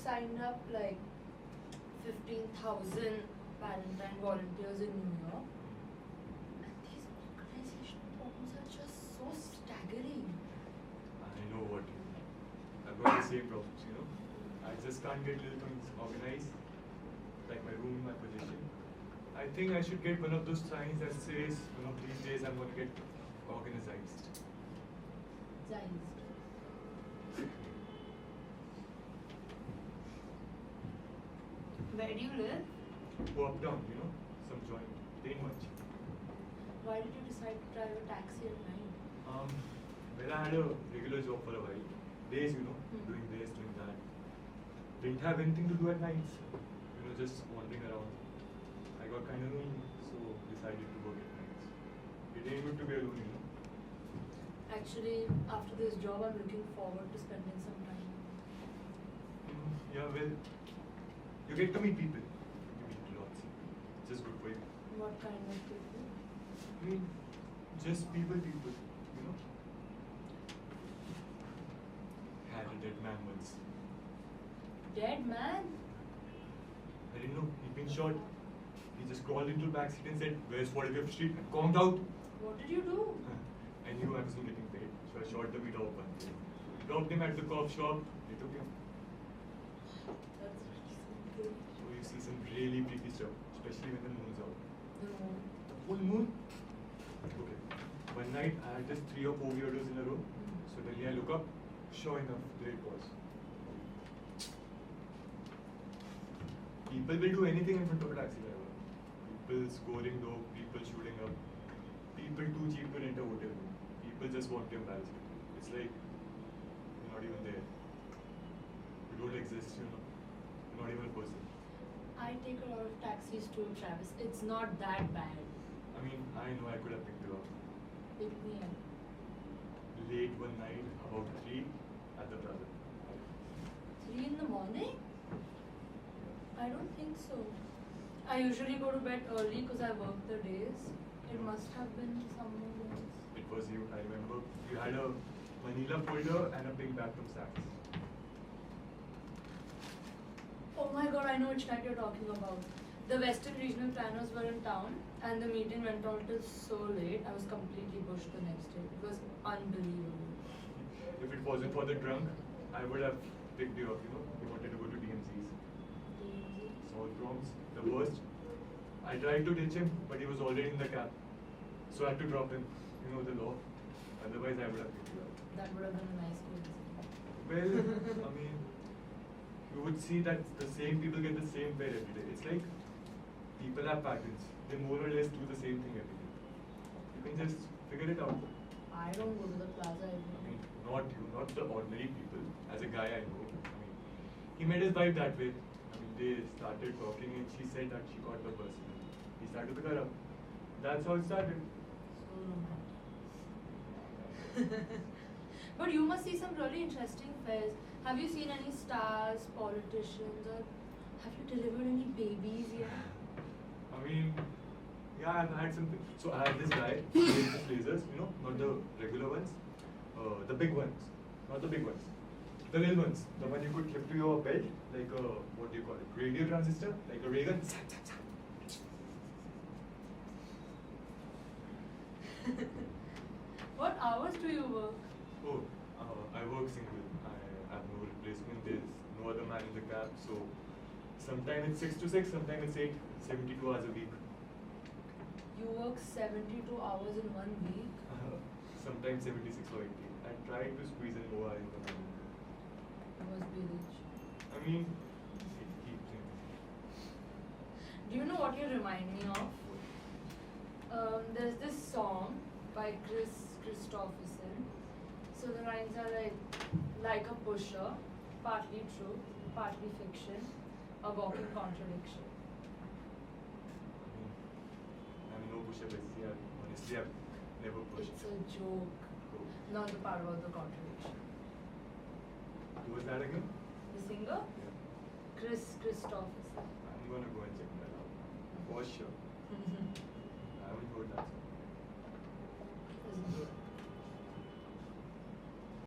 signed up like 15,000 Valentine volunteers in New York. And these organizational problems are just so staggering. I know what you mean. I've got the same problems, you know. I just can't get little things organized, like my room, my position. I think I should get one of those signs that says, one of these days I'm going to get organized. Zionist. Where do you live? Go uptown, you know, some joint. They ain't much. Why did you decide to drive a taxi at night? Well, I had a regular job for a while. Days, you know, doing this, doing that. Didn't have anything to do at nights. You know, just wandering around. I got kind of lonely, so decided to work at nights. It ain't good to be alone, you know. Actually, after this job, I'm looking forward to spending some time. Yeah, well, you get to meet people. You meet lots. It's just good for you. What kind of people? I mean, just people, you know. Had a dead man once. Dead man? I didn't know, he'd been shot. He just crawled into the backseat and said, "Where's 45th Street?" and conked out. What did you do? I knew I wasn't getting paid, so I shot the beat off one day. Dropped him at the cop shop, they took him. That's really So you see some really freaky stuff, especially when the moon's out. No. Full moon? Okay. One night I had just 3 or 4 weirdos in a row. Suddenly I look up, sure enough, there it was. People will do anything in front of a taxi driver. People scoring dope, people shooting up, people too cheap to rent a hotel room. People just want to embarrass you. It's like you're not even there. You don't exist, you know. You're not even a person. I take a lot of taxis too, Travis. It's not that bad. I mean, I know I could have picked you up. Pick me up. Late one night, about 3 at the Plaza. 3 in the morning? I don't think so. I usually go to bed early because I work the days. It must have been someone else. It was you, I remember. You had a manila folder and a big bag from Saks. Oh my god, I know which night you're talking about. The Western regional planners were in town and the meeting went on till so late. I was completely bushed the next day. It was unbelievable. If it wasn't for the drunk, I would have picked you up, you know. We wanted to go to DMC's. South Bronx, the worst. I tried to ditch him, but he was already in the cab. So I had to drop him. You know the law. Otherwise, I would have picked you up. That would have been a nice coincidence. Well, I mean, you would see that the same people get the same fare every day. It's like people have patterns. They more or less do the same thing every day. You can just figure it out. I don't go to the plaza every I day. mean, not you, not the ordinary people. As a guy I know, I mean, he made his wife that way. I mean, they started talking and she said that she got the person. He started to pick her up. That's how it started. So romantic. But you must see some really interesting fairs. Have you seen any stars, politicians, or have you delivered any babies yet? I mean, yeah, I've had something. So I had this guy, he made these lasers, you know, not the regular ones, the big ones, not the big ones, the little ones, the one you could clip to your belt, like a, what do you call it, radio transistor, like a ray gun. What hours do you work? Oh, I work single. I have no replacement. There's no other man in the cab. So sometimes it's 6 to 6, sometimes it's 8, 72 hours a week. You work 72 hours in 1 week? Sometimes 76 or 80. I try to squeeze in more in the morning. You must be rich. I mean, it keeps him. Do you know what you remind me of? There's this song by Chris Christopherson. So the lines are like a pusher, partly true, partly fiction, a walking contradiction. I'm no pusher, but honestly, I've never pushed. It's a joke, Cool. not the part about the contradiction. Who was that again? The singer? Yeah. Chris Christopherson. I'm gonna go and check that out. For sure. I haven't heard that song.